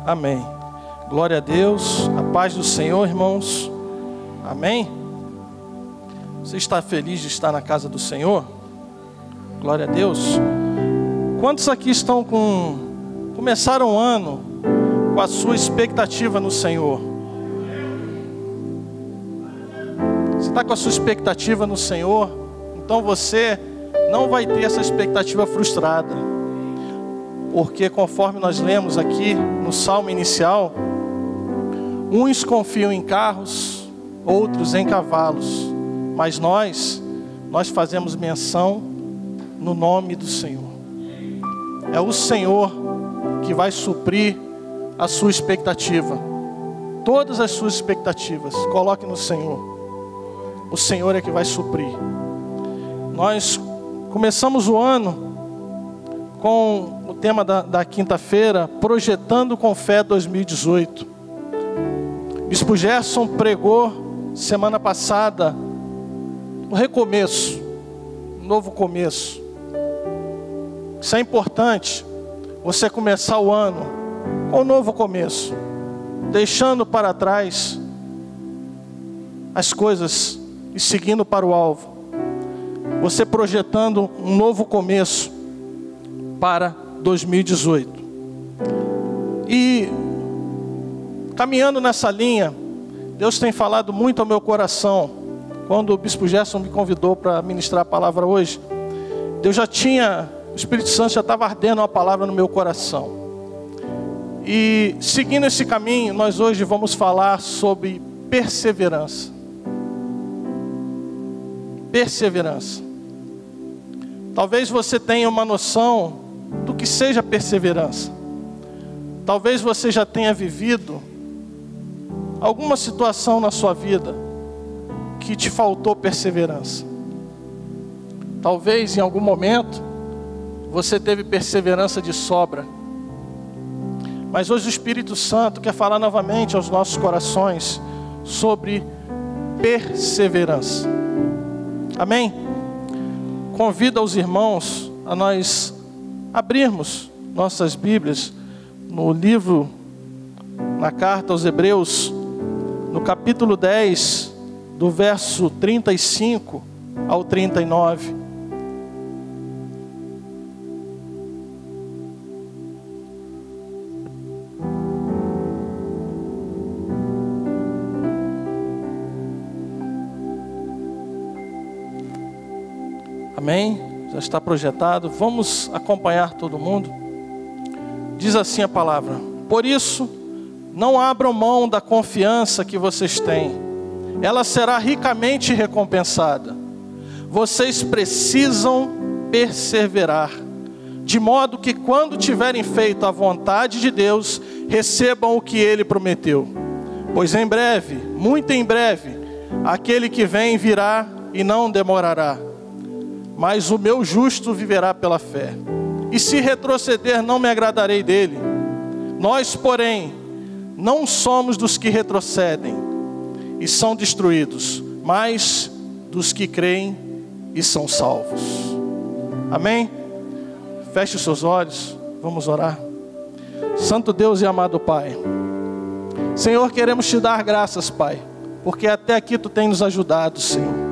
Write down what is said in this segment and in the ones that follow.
Amém. Glória a Deus, a paz do Senhor, irmãos. Amém. Você está feliz de estar na casa do Senhor? Glória a Deus. Quantos aqui começaram o ano com a sua expectativa no Senhor? Você está com a sua expectativa no Senhor? Então você não vai ter essa expectativa frustrada. Porque conforme nós lemos aqui no salmo inicial, uns confiam em carros, outros em cavalos, mas nós fazemos menção no nome do Senhor. É o Senhor que vai suprir a sua expectativa. Todas as suas expectativas, coloque no Senhor. O Senhor é que vai suprir. Nós começamos o ano com o tema da quinta-feira, Projetando com Fé 2018. Bispo Gerson pregou semana passada um recomeço, um novo começo. Isso é importante, você começar o ano com um novo começo, deixando para trás as coisas e seguindo para o alvo. Você projetando um novo começo para 2018. E caminhando nessa linha, Deus tem falado muito ao meu coração. Quando o Bispo Gerson me convidou para ministrar a palavra hoje, o Espírito Santo já estava ardendo uma palavra no meu coração. E seguindo esse caminho, nós hoje vamos falar sobre perseverança. Perseverança. Talvez você tenha uma noção do que seja perseverança. Talvez você já tenha vivido alguma situação na sua vida que te faltou perseverança. Talvez em algum momento você teve perseverança de sobra. Mas hoje o Espírito Santo quer falar novamente aos nossos corações sobre perseverança. Amém? Convido os irmãos a nós abrirmos nossas Bíblias no livro, na carta aos Hebreus, no capítulo 10, do verso 35 ao 39. Amém? Já está projetado. Vamos acompanhar todo mundo. Diz assim a palavra: por isso, não abram mão da confiança que vocês têm. Ela será ricamente recompensada. Vocês precisam perseverar, de modo que quando tiverem feito a vontade de Deus, recebam o que Ele prometeu. Pois em breve, muito em breve, aquele que vem virá e não demorará. Mas o meu justo viverá pela fé. E se retroceder, não me agradarei dele. Nós, porém, não somos dos que retrocedem e são destruídos, mas dos que creem e são salvos. Amém? Feche os seus olhos, vamos orar. Santo Deus e amado Pai, Senhor, queremos te dar graças, Pai, porque até aqui tu tem nos ajudado, Senhor.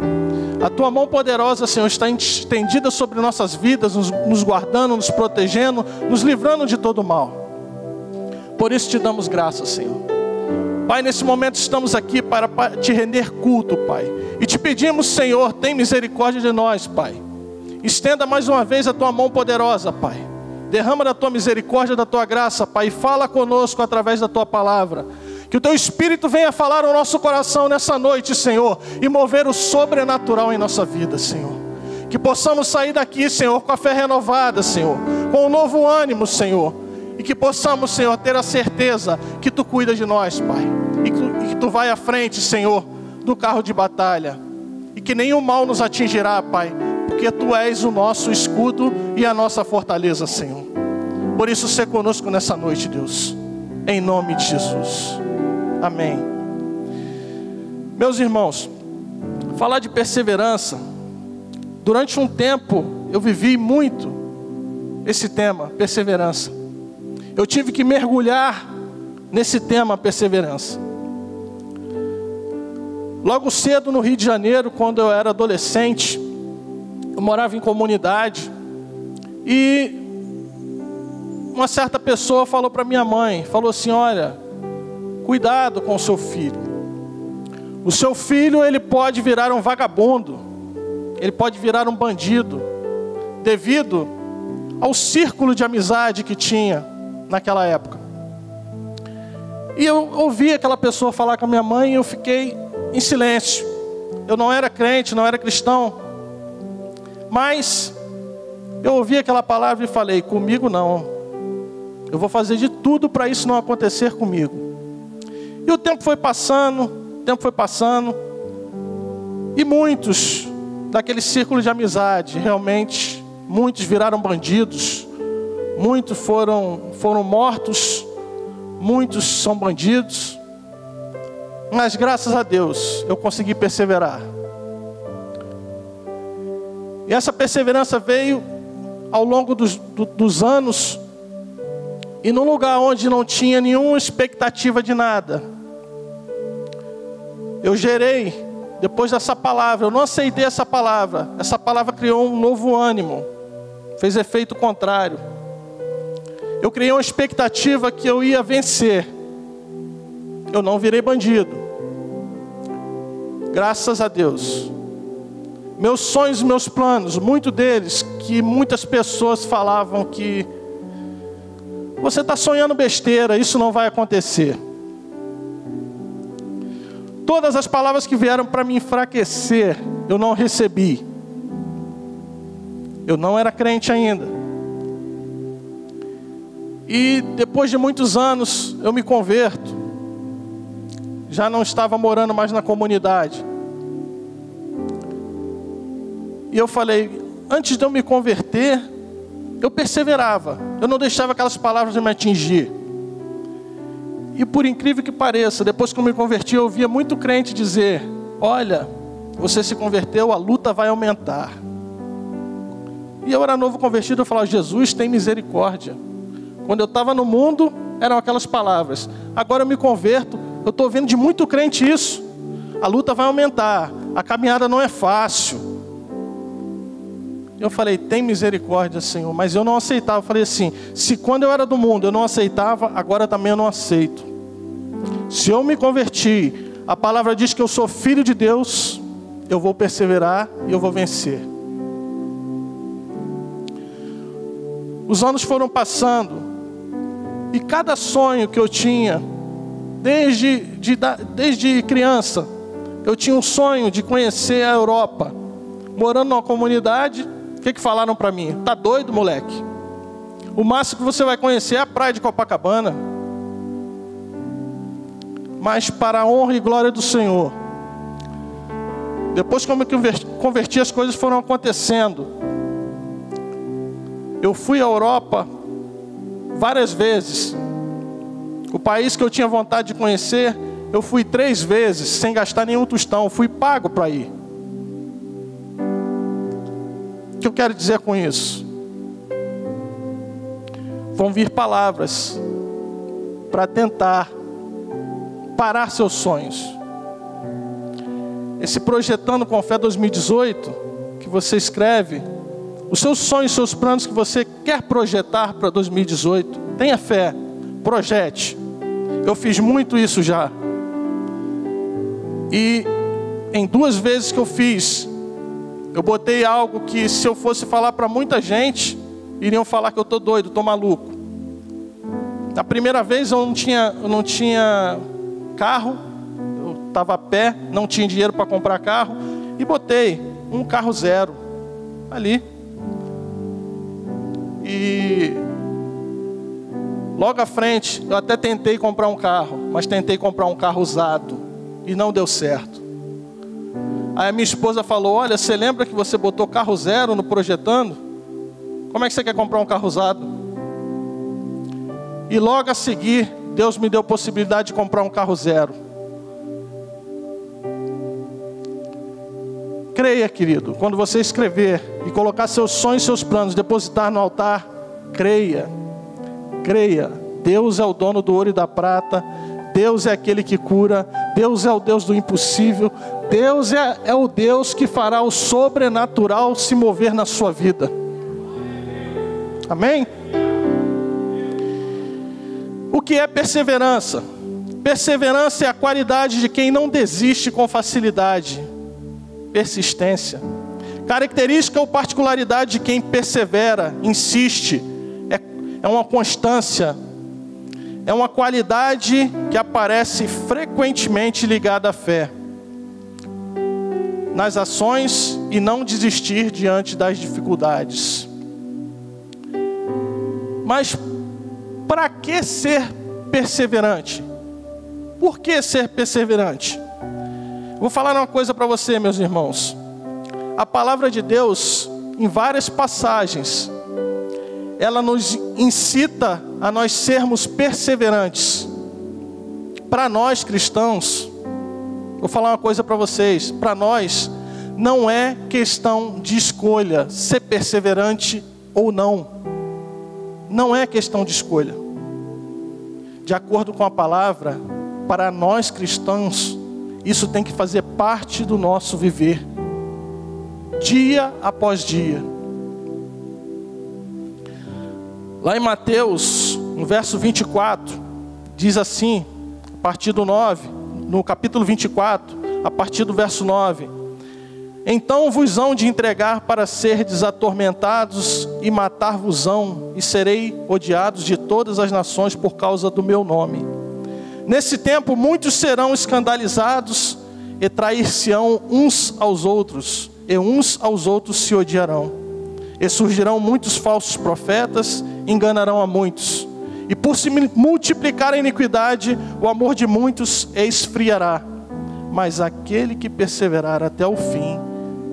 A tua mão poderosa, Senhor, está estendida sobre nossas vidas, nos guardando, nos protegendo, nos livrando de todo mal. Por isso te damos graças, Senhor. Pai, nesse momento estamos aqui para te render culto, Pai. E te pedimos, Senhor, tem misericórdia de nós, Pai. Estenda mais uma vez a tua mão poderosa, Pai. Derrama da tua misericórdia, da tua graça, Pai. E fala conosco através da tua palavra. Que o teu Espírito venha falar ao nosso coração nessa noite, Senhor, e mover o sobrenatural em nossa vida, Senhor. Que possamos sair daqui, Senhor, com a fé renovada, Senhor, com um novo ânimo, Senhor. E que possamos, Senhor, ter a certeza que tu cuida de nós, Pai. E que tu vai à frente, Senhor, do carro de batalha. E que nenhum mal nos atingirá, Pai, porque tu és o nosso escudo e a nossa fortaleza, Senhor. Por isso, sê conosco nessa noite, Deus. Em nome de Jesus. Amém. Meus irmãos, falar de perseverança, durante um tempo eu vivi muito esse tema, perseverança. Eu tive que mergulhar nesse tema perseverança. Logo cedo no Rio de Janeiro, quando eu era adolescente, eu morava em comunidade e uma certa pessoa falou para minha mãe, falou assim: olha, cuidado com o seu filho. O seu filho, ele pode virar um vagabundo, ele pode virar um bandido, devido ao círculo de amizade que tinha naquela época. E eu ouvi aquela pessoa falar com a minha mãe e eu fiquei em silêncio. Eu não era crente, não era cristão, mas eu ouvi aquela palavra e falei: comigo não. Eu vou fazer de tudo para isso não acontecer comigo. E o tempo foi passando, e muitos daquele círculo de amizade, realmente, muitos viraram bandidos, muitos foram mortos, muitos são bandidos, mas graças a Deus eu consegui perseverar. E essa perseverança veio ao longo dos anos, e num lugar onde não tinha nenhuma expectativa de nada, eu gerei, depois dessa palavra, eu não aceitei essa palavra criou um novo ânimo, fez efeito contrário. Eu criei uma expectativa que eu ia vencer. Eu não virei bandido, graças a Deus. Meus sonhos, meus planos, muitos deles, que muitas pessoas falavam que você está sonhando besteira, isso não vai acontecer. Todas as palavras que vieram para me enfraquecer, eu não recebi. Eu não era crente ainda. E depois de muitos anos, eu me converto. Já não estava morando mais na comunidade. E eu falei, antes de eu me converter, eu perseverava. Eu não deixava aquelas palavras me atingir. E por incrível que pareça, depois que eu me converti, eu ouvia muito crente dizer: olha, você se converteu, a luta vai aumentar. E eu era novo convertido, eu falava: Jesus tem misericórdia. Quando eu estava no mundo, eram aquelas palavras. Agora eu me converto, eu estou vendo de muito crente isso. A luta vai aumentar, a caminhada não é fácil. Eu falei: tem misericórdia, Senhor. Mas eu não aceitava. Eu falei assim: se quando eu era do mundo eu não aceitava, agora também eu não aceito. Se eu me converti, a palavra diz que eu sou filho de Deus, eu vou perseverar e eu vou vencer. Os anos foram passando, e cada sonho que eu tinha, desde criança, eu tinha um sonho de conhecer a Europa. Morando numa comunidade, o que falaram para mim? Tá doido, moleque? O máximo que você vai conhecer é a praia de Copacabana. Mas para a honra e glória do Senhor, depois que eu me converti, as coisas foram acontecendo. Eu fui à Europa várias vezes. O país que eu tinha vontade de conhecer, eu fui 3 vezes, sem gastar nenhum tostão. Fui pago para ir. O que eu quero dizer com isso? Vão vir palavras para tentar parar seus sonhos. Esse Projetando com Fé 2018, que você escreve, os seus sonhos, seus planos que você quer projetar para 2018, tenha fé, projete. Eu fiz muito isso já. E em 2 vezes que eu fiz, eu botei algo que, se eu fosse falar para muita gente, iriam falar que eu estou doido, estou maluco. Na primeira vez eu não tinha carro, eu estava a pé, não tinha dinheiro para comprar carro, e botei um carro 0 ali. E logo à frente, eu até tentei comprar um carro, mas tentei comprar um carro usado, e não deu certo. Aí a minha esposa falou: olha, você lembra que você botou carro 0 no Projetando? Como é que você quer comprar um carro usado? E logo a seguir, Deus me deu a possibilidade de comprar um carro 0. Creia, querido, quando você escrever e colocar seus sonhos, seus planos, depositar no altar, creia, creia, Deus é o dono do ouro e da prata. Deus é aquele que cura. Deus é o Deus do impossível. Deus é o Deus que fará o sobrenatural se mover na sua vida. Amém? O que é perseverança? Perseverança é a qualidade de quem não desiste com facilidade. Persistência. Característica ou particularidade de quem persevera, insiste. É uma constância. É uma qualidade que aparece frequentemente ligada à fé, nas ações, e não desistir diante das dificuldades. Mas para que ser perseverante? Por que ser perseverante? Vou falar uma coisa para você, meus irmãos. A palavra de Deus, em várias passagens, ela nos incita a nós sermos perseverantes. Para nós cristãos, vou falar uma coisa para vocês. Para nós, não é questão de escolha ser perseverante ou não. Não é questão de escolha. De acordo com a palavra, para nós cristãos, isso tem que fazer parte do nosso viver, dia após dia. Lá em Mateus, no verso 24, diz assim, a partir do 9, no capítulo 24, a partir do verso 9: então vos hão de entregar para serdes atormentados, e matar-vos-ão, e serei odiados de todas as nações por causa do meu nome. Nesse tempo muitos serão escandalizados, e trair-se-ão uns aos outros, e uns aos outros se odiarão. E surgirão muitos falsos profetas, enganarão a muitos. E por se multiplicar a iniquidade, o amor de muitos esfriará. Mas aquele que perseverar até o fim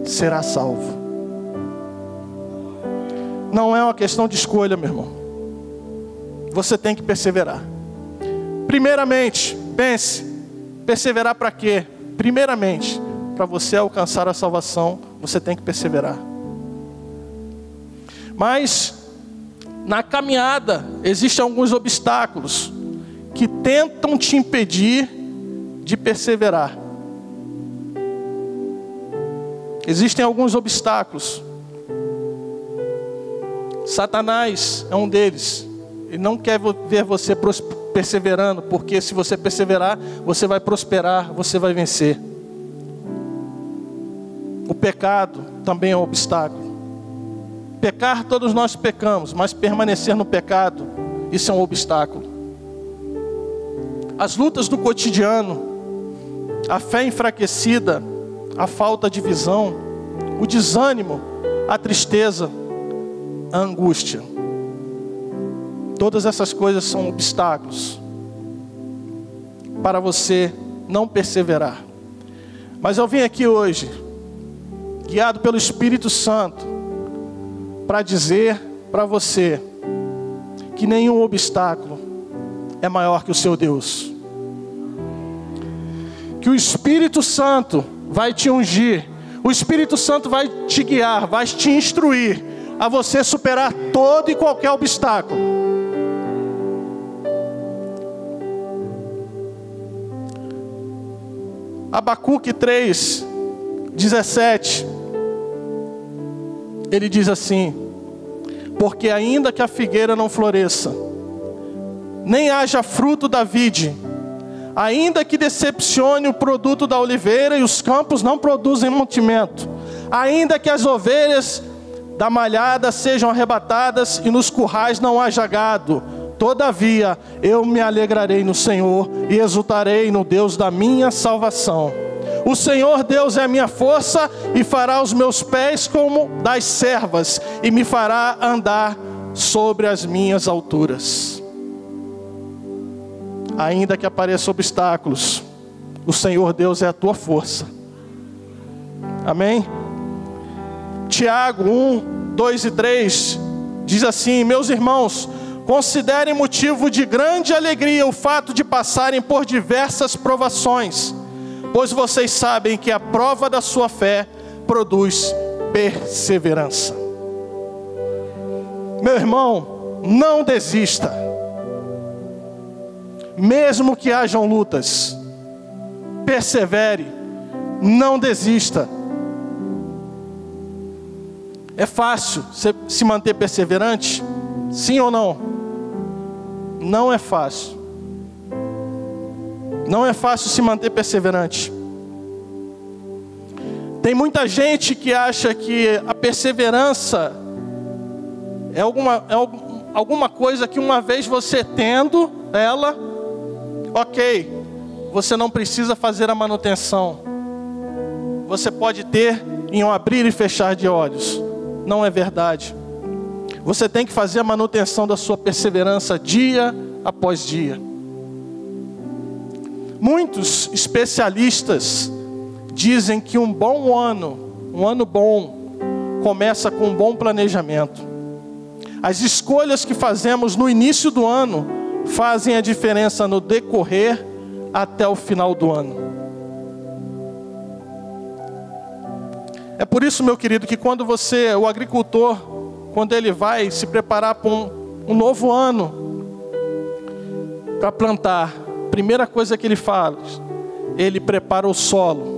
será salvo. Não é uma questão de escolha, meu irmão. Você tem que perseverar. Primeiramente, pense, perseverar para quê? Primeiramente, para você alcançar a salvação, você tem que perseverar. Mas na caminhada existem alguns obstáculos que tentam te impedir de perseverar. Existem alguns obstáculos. Satanás é um deles. Ele não quer ver você perseverando, porque se você perseverar, você vai prosperar, você vai vencer. O pecado também é um obstáculo. Pecar, todos nós pecamos, mas permanecer no pecado, isso é um obstáculo. As lutas do cotidiano, a fé enfraquecida, a falta de visão, o desânimo, a tristeza, a angústia. Todas essas coisas são obstáculos para você não perseverar. Mas eu vim aqui hoje, guiado pelo Espírito Santo, para dizer para você que nenhum obstáculo é maior que o seu Deus. Que o Espírito Santo vai te ungir, o Espírito Santo vai te guiar, vai te instruir a você superar todo e qualquer obstáculo. Abacuque 3:17, ele diz assim: porque ainda que a figueira não floresça, nem haja fruto da vide, ainda que decepcione o produto da oliveira e os campos não produzem mantimento, ainda que as ovelhas da malhada sejam arrebatadas e nos currais não haja gado, todavia eu me alegrarei no Senhor e exultarei no Deus da minha salvação. O Senhor Deus é a minha força e fará os meus pés como das servas e me fará andar sobre as minhas alturas. Ainda que apareçam obstáculos, o Senhor Deus é a tua força. Amém? Tiago 1:2-3 diz assim: meus irmãos, considerem motivo de grande alegria o fato de passarem por diversas provações, pois vocês sabem que a prova da sua fé produz perseverança. Meu irmão, não desista. mesmo que hajam lutas. Persevere, não desista. É fácil se manter perseverante? Sim ou não? Não é fácil. Não é fácil se manter perseverante. Tem muita gente que acha que a perseverança é alguma coisa que uma vez você tendo ela, ok, você não precisa fazer a manutenção. Você pode ter em um abrir e fechar de olhos. Não é verdade. Você tem que fazer a manutenção da sua perseverança dia após dia. Muitos especialistas dizem que um ano bom, começa com um bom planejamento. As escolhas que fazemos no início do ano fazem a diferença no decorrer até o final do ano. É por isso, meu querido, que quando o agricultor, quando ele vai se preparar para um novo ano, para plantar, a primeira coisa que ele faz, ele prepara o solo.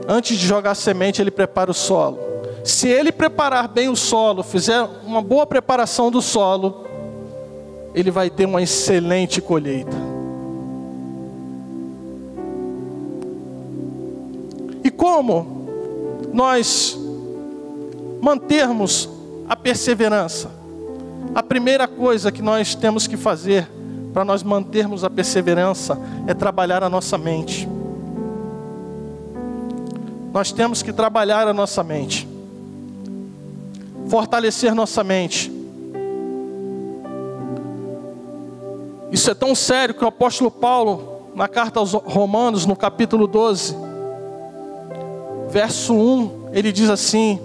Antes de jogar semente, ele prepara o solo. Se ele preparar bem o solo, fizer uma boa preparação do solo, ele vai ter uma excelente colheita. E como nós mantermos a perseverança? A primeira coisa que nós temos que fazer para nós mantermos a perseverança é trabalhar a nossa mente. Nós temos que trabalhar a nossa mente, fortalecer nossa mente. Isso é tão sério que o apóstolo Paulo, na carta aos Romanos, no capítulo 12, verso 1, ele diz assim: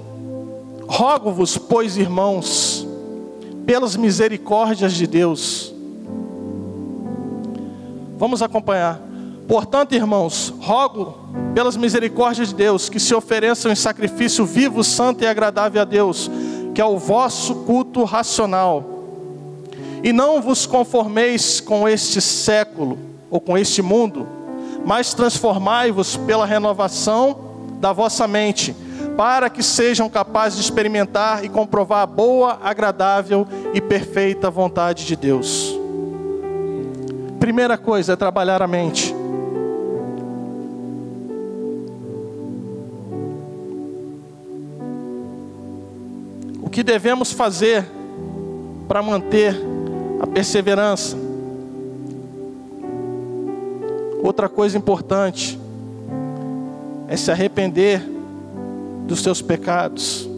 rogo-vos, pois, irmãos, pelas misericórdias de Deus. Vamos acompanhar. Portanto, irmãos, rogo pelas misericórdias de Deus, que se ofereçam em sacrifício vivo, santo e agradável a Deus, que é o vosso culto racional. E não vos conformeis com este século, ou com este mundo, mas transformai-vos pela renovação da vossa mente, para que sejam capazes de experimentar e comprovar a boa, agradável e perfeita vontade de Deus. Primeira coisa é trabalhar a mente. O que devemos fazer para manter a perseverança? Outra coisa importante é se arrepender dos seus pecados,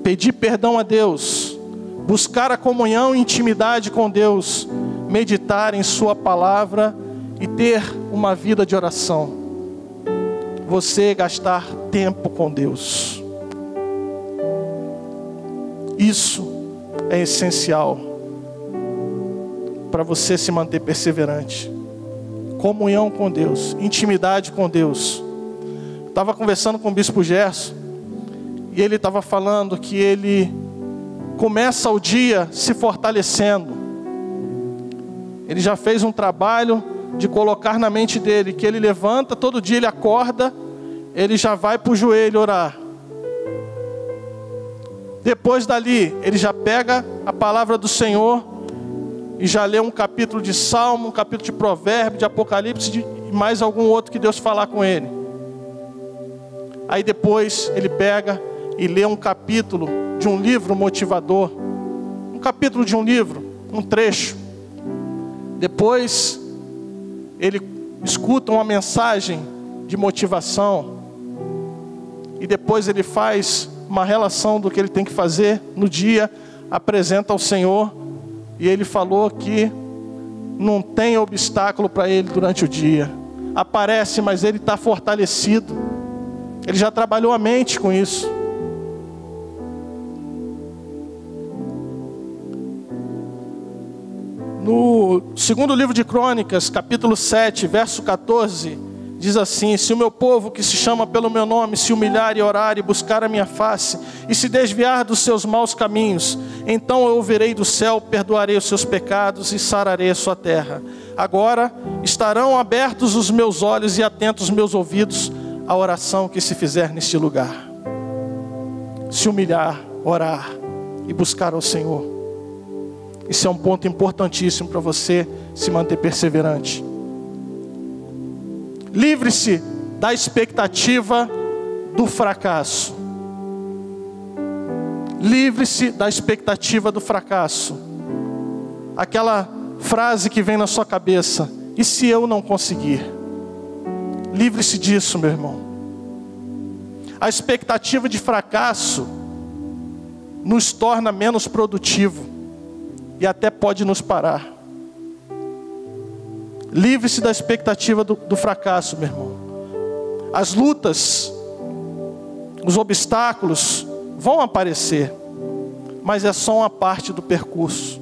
pedir perdão a Deus, buscar a comunhão e intimidade com Deus, meditar em sua palavra e ter uma vida de oração. Você gastar tempo com Deus. Isso é essencial para você se manter perseverante. Comunhão com Deus, intimidade com Deus. Estava conversando com o bispo Gerson e ele estava falando que ele começa o dia se fortalecendo. Ele já fez um trabalho de colocar na mente dele que ele levanta, todo dia ele acorda, ele já vai para o joelho orar. Depois dali, ele já pega a palavra do Senhor e já lê um capítulo de Salmo, um capítulo de Provérbio, de Apocalipse e mais algum outro que Deus falar com ele. Aí depois ele pega e lê um capítulo de um livro motivador, um capítulo de um livro, um trecho. Depois ele escuta uma mensagem de motivação e depois ele faz uma relação do que ele tem que fazer no dia, apresenta ao Senhor, e ele falou que não tem obstáculo para ele durante o dia. Aparece, mas ele está fortalecido. Ele já trabalhou a mente com isso. No segundo livro de Crônicas, capítulo 7, verso 14, diz assim: se o meu povo que se chama pelo meu nome se humilhar e orar e buscar a minha face e se desviar dos seus maus caminhos, então eu ouvirei do céu, perdoarei os seus pecados e sararei a sua terra. Agora estarão abertos os meus olhos e atentos os meus ouvidos à oração que se fizer neste lugar. Se humilhar, orar e buscar ao Senhor. Isso é um ponto importantíssimo para você se manter perseverante. Livre-se da expectativa do fracasso. Livre-se da expectativa do fracasso. Aquela frase que vem na sua cabeça: e se eu não conseguir? Livre-se disso, meu irmão. A expectativa de fracasso nos torna menos produtivo e até pode nos parar. Livre-se da expectativa do fracasso, meu irmão. As lutas, os obstáculos vão aparecer, mas é só uma parte do percurso.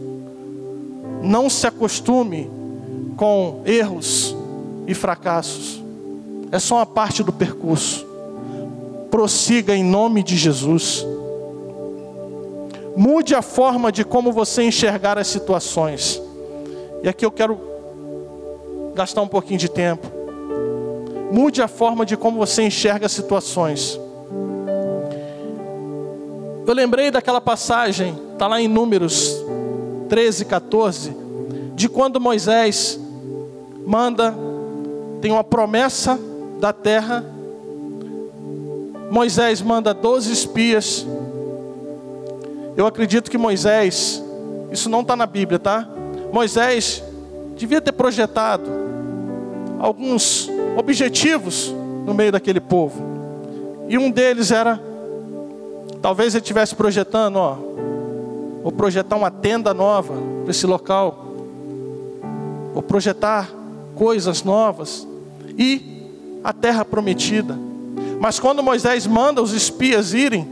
Não se acostume com erros e fracassos. É só uma parte do percurso. Prossiga em nome de Jesus. Mude a forma de como você enxergar as situações. E aqui eu quero gastar um pouquinho de tempo. Mude a forma de como você enxerga as situações. Eu lembrei daquela passagem, está lá em Números 13, 14, de quando Moisés tem uma promessa da terra. Moisés manda 12 espias. Eu acredito que Moisés, isso não está na Bíblia, tá? Moisés devia ter projetado alguns objetivos no meio daquele povo. E um deles era, talvez ele estivesse projetando, vou projetar uma tenda nova para esse local. Vou projetar coisas novas. E a terra prometida. Mas quando Moisés manda os espias irem,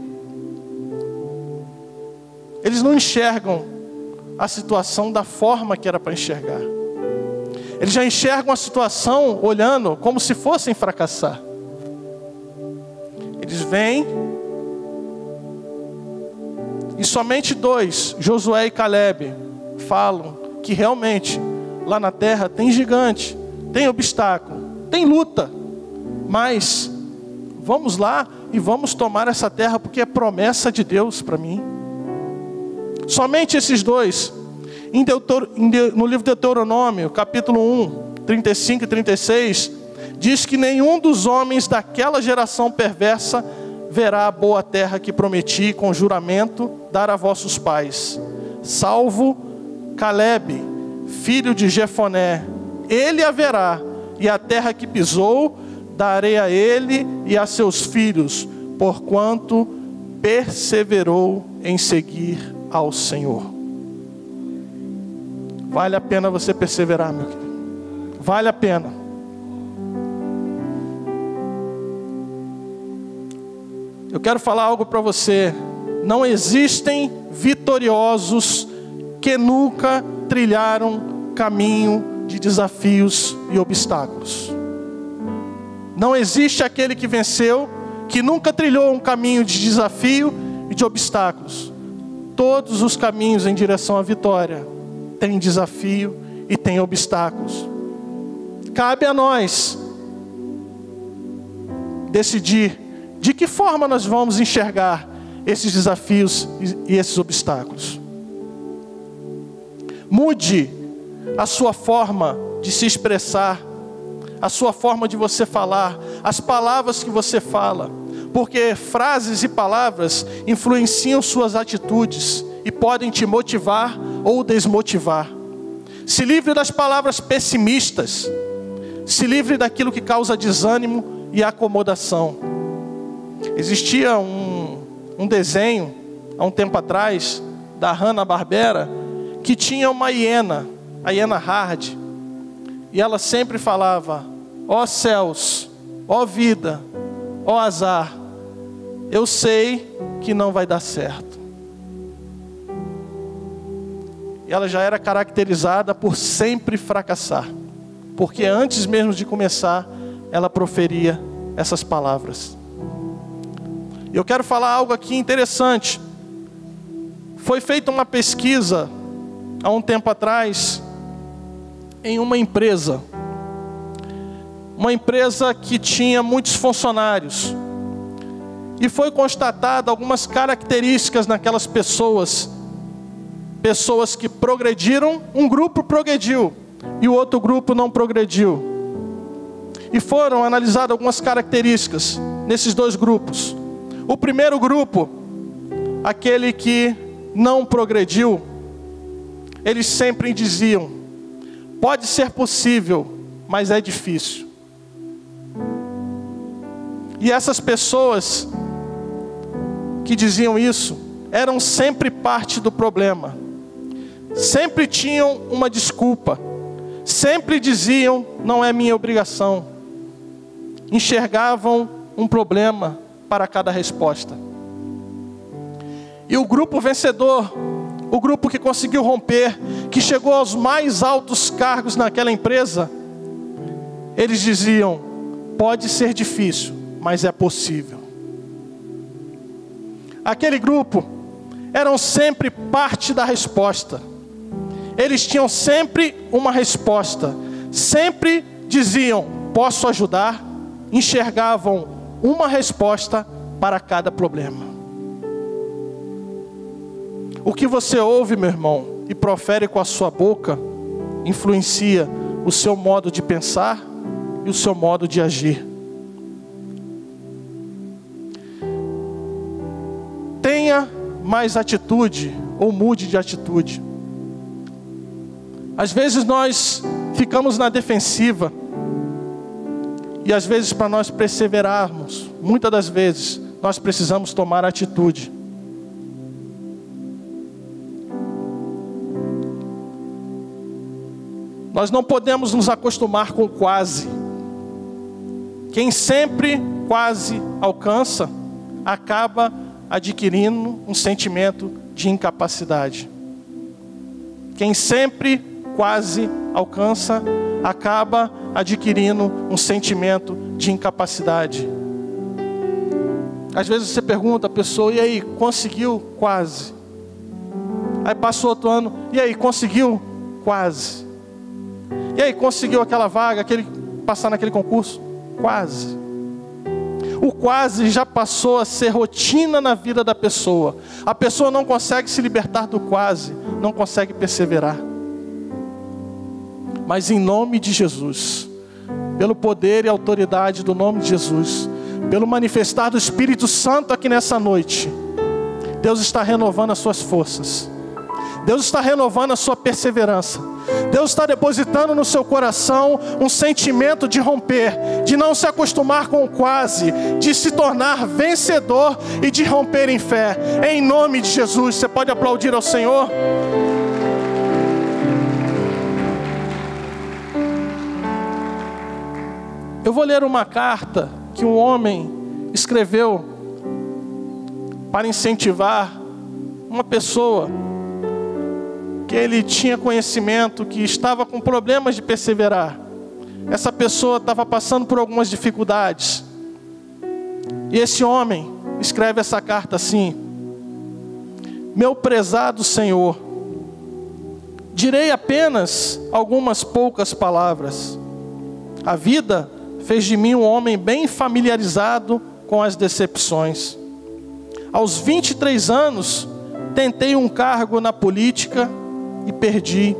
eles não enxergam a situação da forma que era para enxergar. Eles já enxergam a situação olhando como se fossem fracassar. Eles vêm e somente 2, Josué e Caleb, falam que realmente lá na terra tem gigante, tem obstáculo, tem luta, mas vamos lá e vamos tomar essa terra porque é promessa de Deus para mim. Somente esses 2. No livro de Deuteronômio, capítulo 1, 35 e 36, diz que nenhum dos homens daquela geração perversa verá a boa terra que prometi com juramento dar a vossos pais, salvo Caleb, filho de Jefoné. Ele a verá, e a terra que pisou darei a ele e a seus filhos, porquanto perseverou em seguir ao Senhor. Vale a pena você perseverar, meu querido. Vale a pena. Eu quero falar algo para você. Não existem vitoriosos que nunca trilharam caminho de desafios e obstáculos. Não existe aquele que venceu que nunca trilhou um caminho de desafio e de obstáculos. Todos os caminhos em direção à vitória tem desafio e tem obstáculos. Cabe a nós decidir de que forma nós vamos enxergar esses desafios e esses obstáculos. Mude a sua forma de se expressar, a sua forma de você falar, as palavras que você fala, porque frases e palavras influenciam suas atitudes e podem te motivar ou desmotivar. Se livre das palavras pessimistas. Se livre daquilo que causa desânimo e acomodação. Existia um desenho, há um tempo atrás, da Hanna-Barbera, que tinha uma hiena, a hiena Hard. E ela sempre falava: ó céus, ó vida, ó azar, eu sei que não vai dar certo. E ela já era caracterizada por sempre fracassar. Porque antes mesmo de começar, ela proferia essas palavras. Eu quero falar algo aqui interessante. Foi feita uma pesquisa há um tempo atrás em uma empresa que tinha muitos funcionários, e foi constatada algumas características naquelas pessoas que progrediram. Um grupo progrediu e o outro grupo não progrediu, e foram analisadas algumas características nesses dois grupos. O primeiro grupo, aquele que não progrediu, eles sempre diziam: pode ser possível, mas é difícil. E essas pessoas que diziam isso eram sempre parte do problema. Sempre tinham uma desculpa. Sempre diziam: não é minha obrigação. Enxergavam um problema para cada resposta. E o grupo vencedor, o grupo que conseguiu romper, que chegou aos mais altos cargos naquela empresa, eles diziam: pode ser difícil, mas é possível. Aquele grupo eram sempre parte da resposta. Eles tinham sempre uma resposta. Sempre diziam: posso ajudar. Enxergavam uma resposta para cada problema. O que você ouve, meu irmão, e profere com a sua boca, influencia o seu modo de pensar e o seu modo de agir. Tenha mais atitude, ou mude de atitude. Às vezes nós ficamos na defensiva, e às vezes, para nós perseverarmos, muitas das vezes nós precisamos tomar atitude. Nós não podemos nos acostumar com quase. Quem sempre quase alcança, acaba adquirindo um sentimento de incapacidade. Quem sempre quase alcança, acaba adquirindo um sentimento de incapacidade. Às vezes você pergunta a pessoa: e aí, conseguiu? Quase. Aí passa outro ano: e aí, conseguiu? Quase. E aí, conseguiu aquela vaga, passar naquele concurso? Quase. O quase já passou a ser rotina na vida da pessoa. A pessoa não consegue se libertar do quase, não consegue perseverar. Mas em nome de Jesus, pelo poder e autoridade do nome de Jesus, pelo manifestar do Espírito Santo aqui nessa noite, Deus está renovando as suas forças. Deus está renovando a sua perseverança. Deus está depositando no seu coração um sentimento de romper, de não se acostumar com o quase, de se tornar vencedor e de romper em fé. Em nome de Jesus, você pode aplaudir ao Senhor? Eu vou ler uma carta que um homem escreveu para incentivar uma pessoa que ele tinha conhecimento, que estava com problemas de perseverar. Essa pessoa estava passando por algumas dificuldades. E esse homem escreve essa carta assim: meu prezado Senhor, direi apenas algumas poucas palavras. A vida fez de mim um homem bem familiarizado com as decepções. Aos 23 anos, tentei um cargo na política e perdi.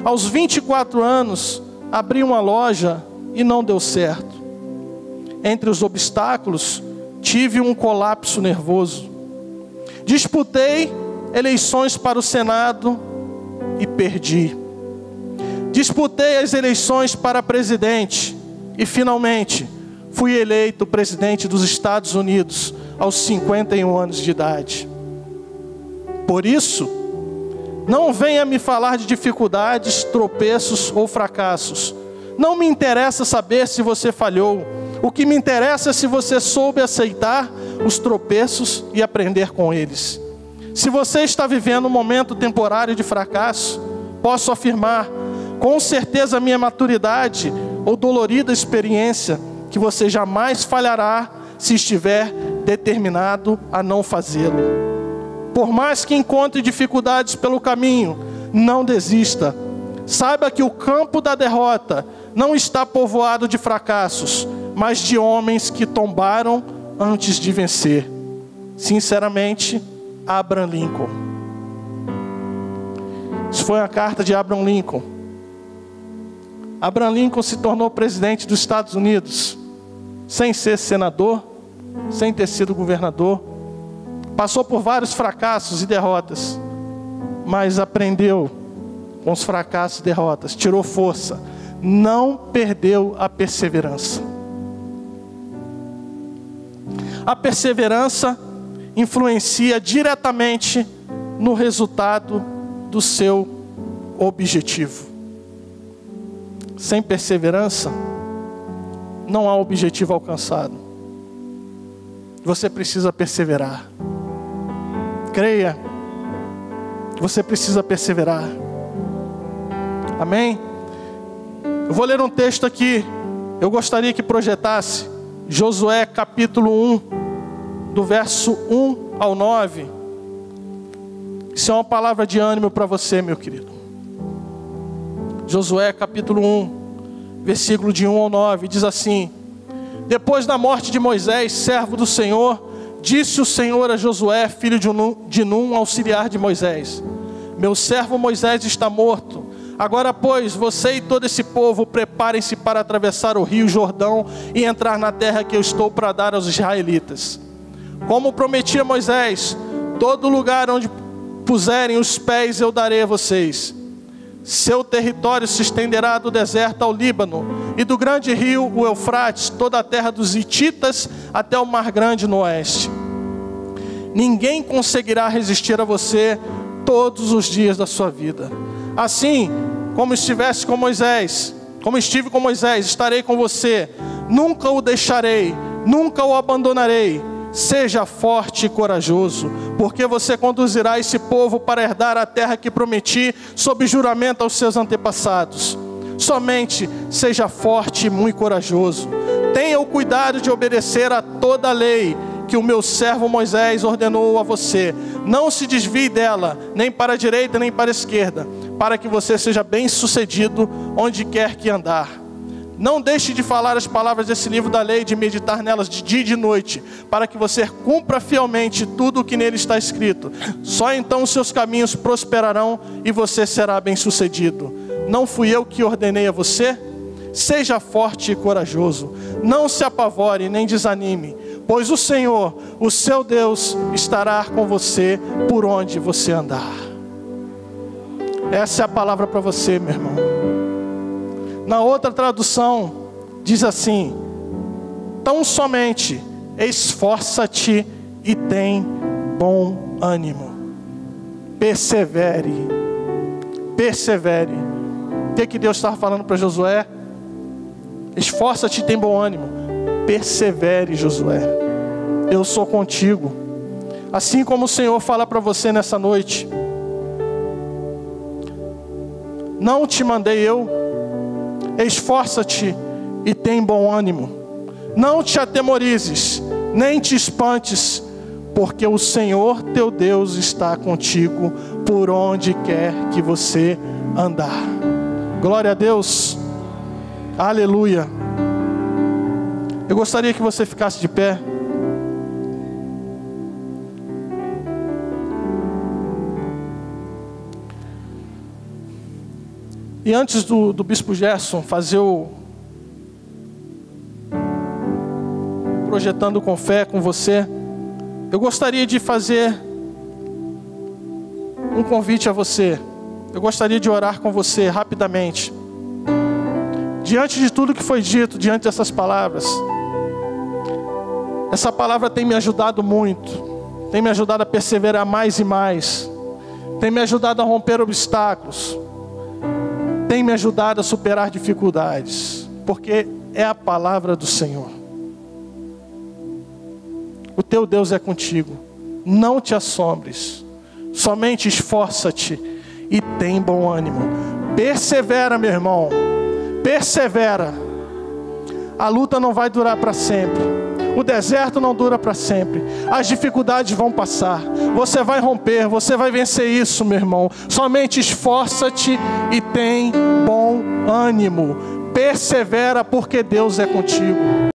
Aos 24 anos, abri uma loja e não deu certo. Entre os obstáculos, tive um colapso nervoso. Disputei eleições para o Senado e perdi. Disputei as eleições para presidente e finalmente fui eleito presidente dos Estados Unidos aos 51 anos de idade. Por isso, não venha me falar de dificuldades, tropeços ou fracassos. Não me interessa saber se você falhou. O que me interessa é se você soube aceitar os tropeços e aprender com eles. Se você está vivendo um momento temporário de fracasso, posso afirmar, com certeza minha maturidade ou dolorida experiência que você jamais falhará se estiver determinado a não fazê-lo. Por mais que encontre dificuldades pelo caminho, não desista. Saiba que o campo da derrota não está povoado de fracassos, mas de homens que tombaram antes de vencer. Sinceramente, Abraham Lincoln. Isso foi a carta de Abraham Lincoln. Abraham Lincoln se tornou presidente dos Estados Unidos, sem ser senador, sem ter sido governador. Passou por vários fracassos e derrotas, mas aprendeu com os fracassos e derrotas, tirou força, não perdeu a perseverança. A perseverança influencia diretamente no resultado do seu objetivo. Sem perseverança, não há objetivo alcançado. Você precisa perseverar. Creia, você precisa perseverar. Amém? Eu vou ler um texto aqui. Eu gostaria que projetasse Josué capítulo 1, do verso 1 ao 9. Isso é uma palavra de ânimo para você, meu querido. Josué capítulo 1, versículo de 1 ao 9, diz assim: Depois da morte de Moisés, servo do Senhor, disse o Senhor a Josué, filho de Num, auxiliar de Moisés: Meu servo Moisés está morto. Agora, pois, você e todo esse povo preparem-se para atravessar o rio Jordão e entrar na terra que eu estou para dar aos israelitas. Como prometi a Moisés, todo lugar onde puserem os pés eu darei a vocês. Seu território se estenderá do deserto ao Líbano e do grande rio, o Eufrates, toda a terra dos hititas até o mar grande no oeste. Ninguém conseguirá resistir a você todos os dias da sua vida. Assim, como estive com Moisés, estarei com você. Nunca o deixarei, nunca o abandonarei. Seja forte e corajoso, porque você conduzirá esse povo para herdar a terra que prometi sob juramento aos seus antepassados. Somente seja forte e muito corajoso. Tenha o cuidado de obedecer a toda a lei que o meu servo Moisés ordenou a você. Não se desvie dela, nem para a direita nem para a esquerda, para que você seja bem sucedido onde quer que andar. Não deixe de falar as palavras desse livro da lei, de meditar nelas de dia e de noite, para que você cumpra fielmente tudo o que nele está escrito. Só então os seus caminhos prosperarão e você será bem sucedido. Não fui eu que ordenei a você? Seja forte e corajoso. Não se apavore nem desanime, pois o Senhor, o seu Deus, estará com você por onde você andar. Essa é a palavra para você, meu irmão. Na outra tradução, diz assim: tão somente esforça-te e tem bom ânimo. Persevere. Persevere. O que Deus estava falando para Josué? Esforça-te e tem bom ânimo. Persevere, Josué. Eu sou contigo. Assim como o Senhor fala para você nessa noite: não te mandei eu? Esforça-te e tem bom ânimo. Não te atemorizes, nem te espantes, porque o Senhor teu Deus está contigo por onde quer que você andar. Glória a Deus. Aleluia. Eu gostaria que você ficasse de pé. E antes do Bispo Gerson fazer o Projetando com Fé com você, eu gostaria de fazer um convite a você. Eu gostaria de orar com você rapidamente. Diante de tudo que foi dito, diante dessas palavras, essa palavra tem me ajudado muito, tem me ajudado a perseverar mais e mais, tem me ajudado a romper obstáculos, tem me ajudado a superar dificuldades, porque é a palavra do Senhor. O teu Deus é contigo. Não te assombres. Somente esforça-te e tem bom ânimo. Persevera, meu irmão. Persevera. A luta não vai durar para sempre. O deserto não dura para sempre. As dificuldades vão passar. Você vai romper, você vai vencer isso, meu irmão. Somente esforça-te e tem bom ânimo. Persevera, porque Deus é contigo.